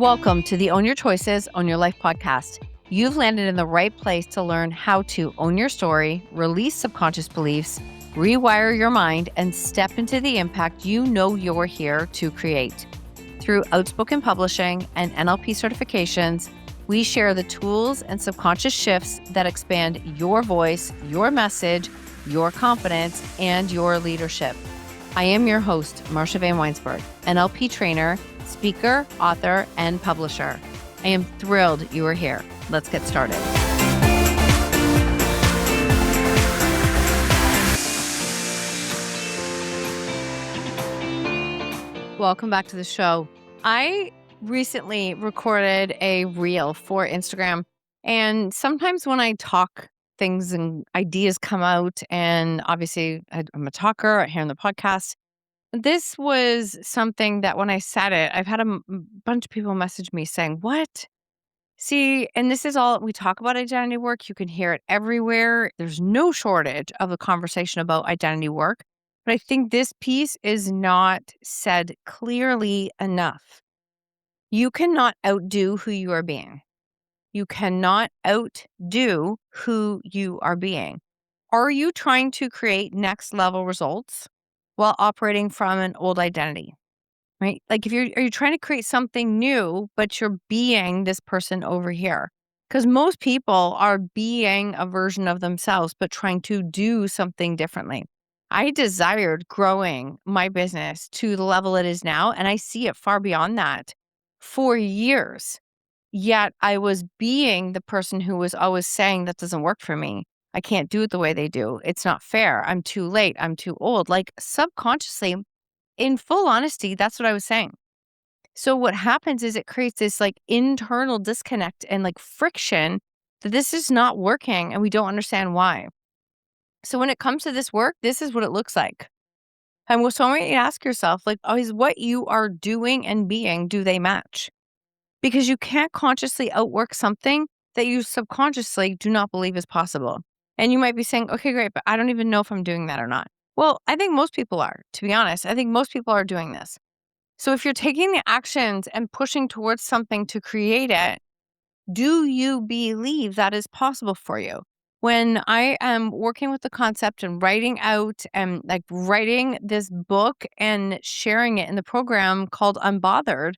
Welcome to the Own Your Choices, Own Your Life podcast. You've landed in the right place to learn how to own your story, release subconscious beliefs, rewire your mind, and step into the impact you know you're here to create. Through outspoken publishing and NLP certifications, we share the tools and subconscious shifts that expand your voice, your message, your confidence, and your leadership. I am your host, Marsha Van Weinsberg, NLP trainer, speaker, author, and publisher. I am thrilled you are here. Let's get started. Welcome back to the show. I recently recorded a reel for Instagram, and sometimes when I talk, things and ideas come out, and obviously I'm a talker here on the podcast. This was something that when I said it, I've had a bunch of people message me saying, "What? See," and this is all we talk about identity work. You can hear it everywhere. There's no shortage of a conversation about identity work. But I think this piece is not said clearly enough. You cannot outdo who you are being. You cannot outdo who you are being. Are you trying to create next level results while operating from an old identity? Right? Like are you trying to create something new, but you're being this person over here? Because most people are being a version of themselves, but trying to do something differently. I desired growing my business to the level it is now, and I see it far beyond that for years. Yet I was being the person who was always saying that doesn't work for me. I can't do it the way they do. It's not fair. I'm too late. I'm too old. Like subconsciously, in full honesty, that's what I was saying. So what happens is it creates this like internal disconnect and like friction that this is not working and we don't understand why. So when it comes to this work, this is what it looks like. And so I want you to ask yourself, like, oh, is what you are doing and being, do they match? Because you can't consciously outwork something that you subconsciously do not believe is possible. And you might be saying, okay, great, but I don't even know if I'm doing that or not. Well, I think most people are, to be honest. I think most people are doing this. So if you're taking the actions and pushing towards something to create it, do you believe that is possible for you? When I am working with the concept and writing out and like writing this book and sharing it in the program called Unbothered,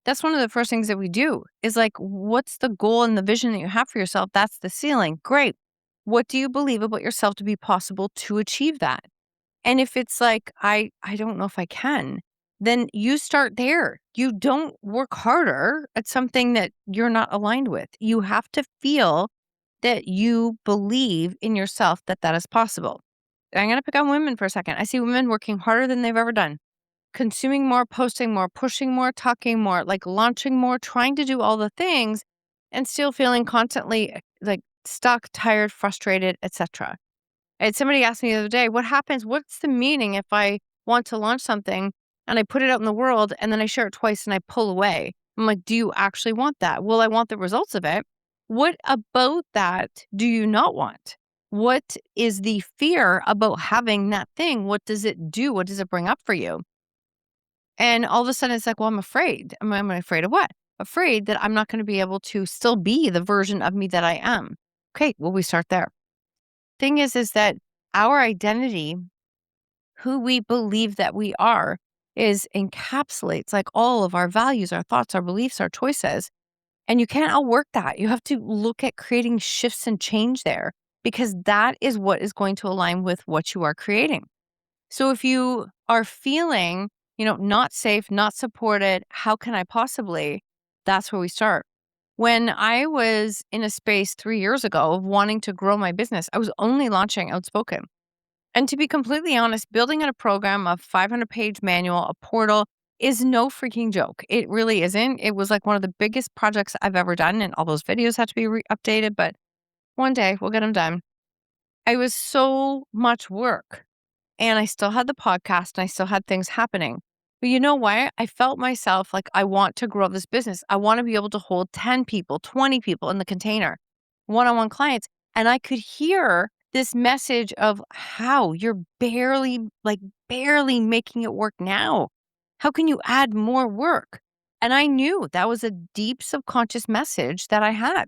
that's one of the first things that we do is like, what's the goal and the vision that you have for yourself? That's the ceiling. Great. What do you believe about yourself to be possible to achieve that? And if it's like, I don't know if I can, then you start there. You don't work harder at something that you're not aligned with. You have to feel that you believe in yourself that that is possible. I'm going to pick on women for a second. I see women working harder than they've ever done, consuming more, posting more, pushing more, talking more, like launching more, trying to do all the things and still feeling constantly like stuck, tired, frustrated, etc. And somebody asked me the other day, what's the meaning if I want to launch something and I put it out in the world and then I share it twice and I pull away? I'm like, do you actually want that? Well, I want the results of it. What about that do you not want? What is the fear about having that thing? What does it do? What does it bring up for you? And all of a sudden it's like, well, I'm afraid. I'm afraid of what? Afraid that I'm not going to be able to still be the version of me that I am. Okay, well, we start there. Thing is that our identity, who we believe that we are, is encapsulates like all of our values, our thoughts, our beliefs, our choices. And you can't outwork that. You have to look at creating shifts and change there because that is what is going to align with what you are creating. So if you are feeling, not safe, not supported, how can I possibly? That's where we start. When I was in a space 3 years ago of wanting to grow my business, I was only launching Outspoken. And to be completely honest, building out a program, a 500-page manual, a portal is no freaking joke. It really isn't. It was like one of the biggest projects I've ever done, and all those videos had to be updated, but one day we'll get them done. It was so much work, and I still had the podcast, and I still had things happening. But you know what? I felt myself like I want to grow this business. I want to be able to hold 10 people, 20 people in the container, one-on-one clients. And I could hear this message of how you're barely making it work now. How can you add more work? And I knew that was a deep subconscious message that I had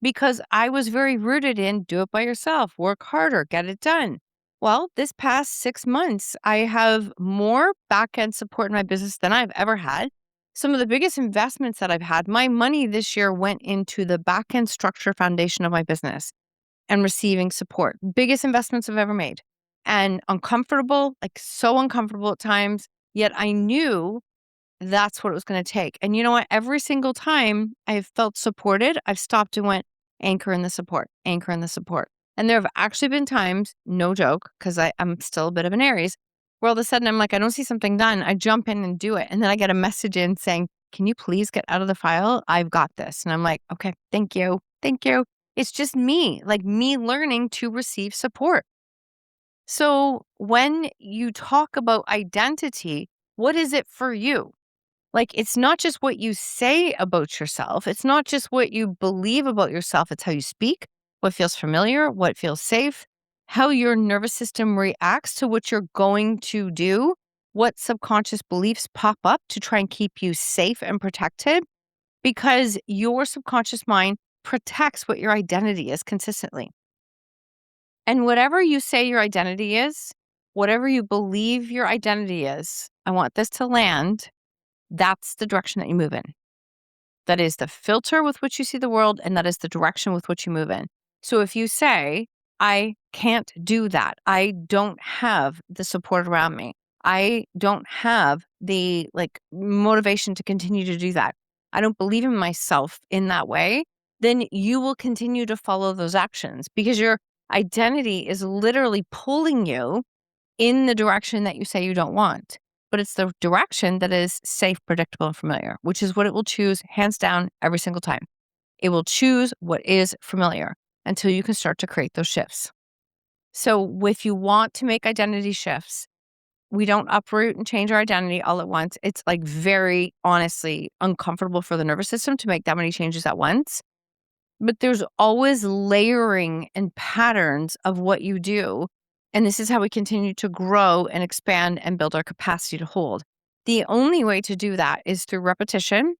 because I was very rooted in do it by yourself, work harder, get it done. Well, this past 6 months, I have more back end support in my business than I've ever had. Some of the biggest investments that I've had, my money this year went into the back end structure foundation of my business and receiving support. Biggest investments I've ever made. And uncomfortable, like so uncomfortable at times, yet I knew that's what it was going to take. And you know what? Every single time I've felt supported, I've stopped and went, anchor in the support, anchor in the support. And there have actually been times, no joke, because I'm still a bit of an Aries, where all of a sudden I'm like, I don't see something done. I jump in and do it. And then I get a message in saying, can you please get out of the file? I've got this. And I'm like, okay, thank you. Thank you. It's just me, like me learning to receive support. So when you talk about identity, what is it for you? Like, it's not just what you say about yourself. It's not just what you believe about yourself. It's how you speak, what feels familiar, what feels safe, how your nervous system reacts to what you're going to do, what subconscious beliefs pop up to try and keep you safe and protected, because your subconscious mind protects what your identity is consistently. And whatever you say your identity is, whatever you believe your identity is, I want this to land. That's the direction that you move in. That is the filter with which you see the world, and that is the direction with which you move in. So if you say, I can't do that, I don't have the support around me, I don't have the motivation to continue to do that, I don't believe in myself in that way, then you will continue to follow those actions because your identity is literally pulling you in the direction that you say you don't want. But it's the direction that is safe, predictable, and familiar, which is what it will choose hands down every single time. It will choose what is familiar until you can start to create those shifts. So if you want to make identity shifts, we don't uproot and change our identity all at once. It's like very honestly uncomfortable for the nervous system to make that many changes at once. But there's always layering and patterns of what you do. And this is how we continue to grow and expand and build our capacity to hold. The only way to do that is through repetition,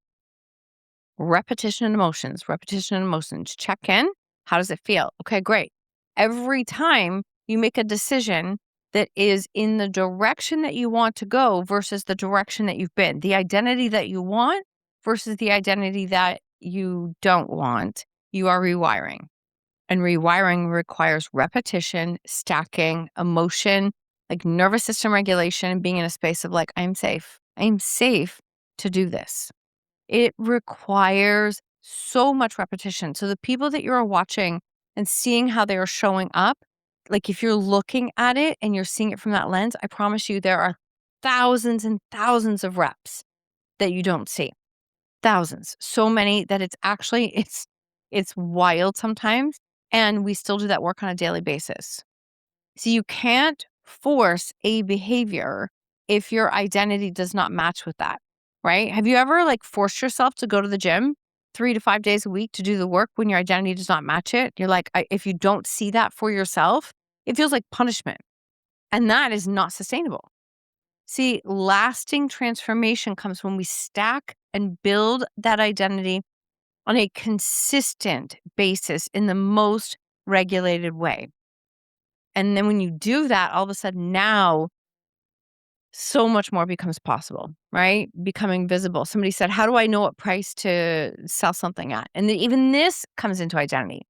repetition and emotions, repetition and emotions. Check in. How does it feel? Okay, great. Every time you make a decision that is in the direction that you want to go versus the direction that you've been, the identity that you want versus the identity that you don't want, you are rewiring. And rewiring requires repetition, stacking, emotion, like nervous system regulation, being in a space of like, I'm safe. I'm safe to do this. It requires so much repetition. So the people that you're watching and seeing how they are showing up, like if you're looking at it and you're seeing it from that lens, I promise you there are thousands and thousands of reps that you don't see. Thousands. So many that it's wild sometimes. And we still do that work on a daily basis. So you can't force a behavior if your identity does not match with that, right? Have you ever forced yourself to go to the gym 3 to 5 days a week to do the work when your identity does not match it? You're like, if you don't see that for yourself, it feels like punishment. And that is not sustainable. See, lasting transformation comes when we stack and build that identity on a consistent basis in the most regulated way. And then when you do that, all of a sudden now so much more becomes possible, right? Becoming visible. Somebody said, how do I know what price to sell something at? And even this comes into identity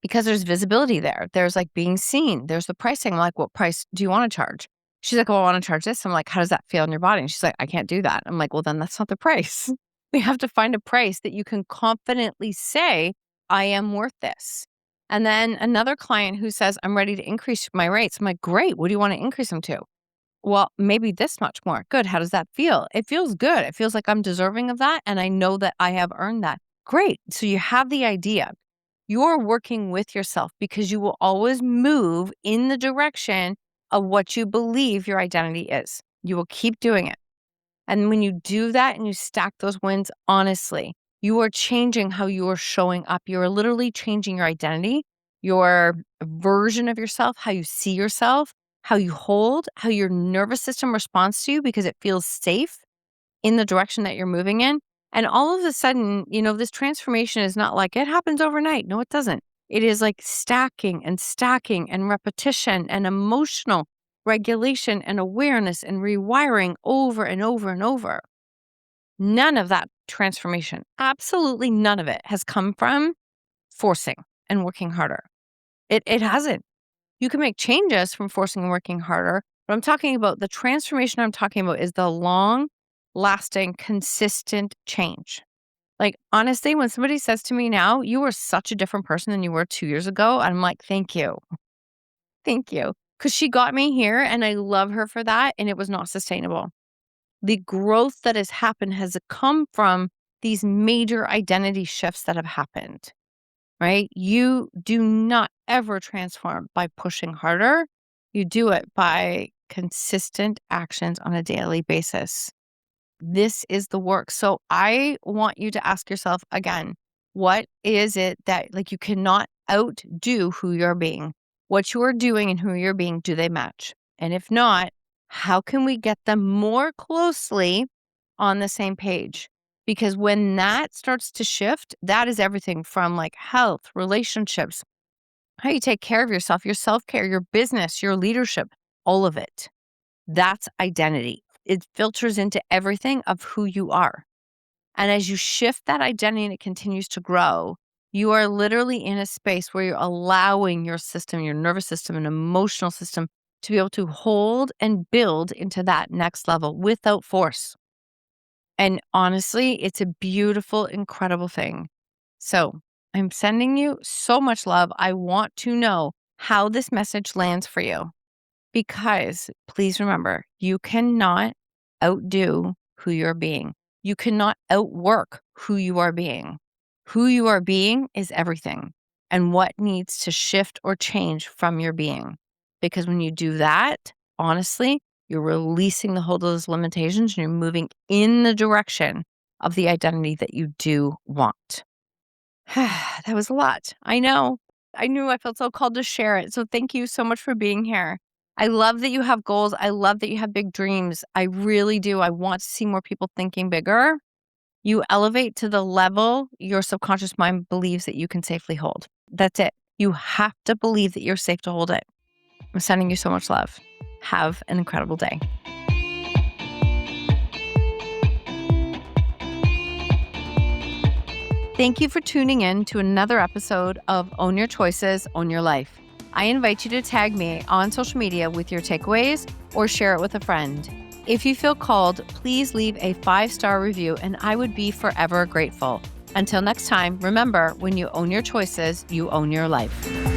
because there's visibility there. There's being seen. There's the pricing. I'm like, what price do you want to charge? She's like, well, I want to charge this. I'm like, how does that feel in your body? And she's like, I can't do that. I'm like, well, then that's not the price. We have to find a price that you can confidently say, I am worth this. And then another client who says, I'm ready to increase my rates. I'm like, great. What do you want to increase them to? Well, maybe this much more. Good. How does that feel? It feels good. It feels like I'm deserving of that. And I know that I have earned that. Great. So you have the idea. You're working with yourself because you will always move in the direction of what you believe your identity is. You will keep doing it. And when you do that and you stack those wins, honestly, you are changing how you are showing up. You are literally changing your identity, your version of yourself, how you see yourself, how you hold, how your nervous system responds to you because it feels safe in the direction that you're moving in. And all of a sudden, this transformation is not like it happens overnight. No, it doesn't. It is like stacking and repetition and emotional regulation and awareness and rewiring over and over and over. None of that transformation, absolutely none of it, has come from forcing and working harder. It hasn't. You can make changes from forcing and working harder, but I'm talking about the transformation I'm talking about is the long lasting, consistent change. Like, honestly, when somebody says to me now, you are such a different person than you were 2 years ago, I'm like, thank you. Thank you. Because she got me here and I love her for that. And it was not sustainable. The growth that has happened has come from these major identity shifts that have happened, right? You do not ever transform by pushing harder. You do it by consistent actions on a daily basis. This is the work. So I want you to ask yourself again, what is it that you cannot outdo who you're being? What you are doing and who you're being, do they match? And if not, how can we get them more closely on the same page? Because when that starts to shift, that is everything from health, relationships, how you take care of yourself, your self-care, your business, your leadership, all of it. That's identity. It filters into everything of who you are. And as you shift that identity and it continues to grow, you are literally in a space where you're allowing your system, your nervous system and emotional system to be able to hold and build into that next level without force. And honestly, it's a beautiful, incredible thing. So I'm sending you so much love. I want to know how this message lands for you. Because please remember, you cannot outdo who you're being. You cannot outwork who you are being. Who you are being is everything. And what needs to shift or change from your being. Because when you do that, honestly, you're releasing the hold of those limitations and you're moving in the direction of the identity that you do want. That was a lot. I know. I knew I felt so called to share it. So thank you so much for being here. I love that you have goals. I love that you have big dreams. I really do. I want to see more people thinking bigger. You elevate to the level your subconscious mind believes that you can safely hold. That's it. You have to believe that you're safe to hold it. I'm sending you so much love. Have an incredible day. Thank you for tuning in to another episode of Own Your Choices, Own Your Life. I invite you to tag me on social media with your takeaways or share it with a friend. If you feel called, please leave a 5-star review and I would be forever grateful. Until next time, remember, when you own your choices, you own your life.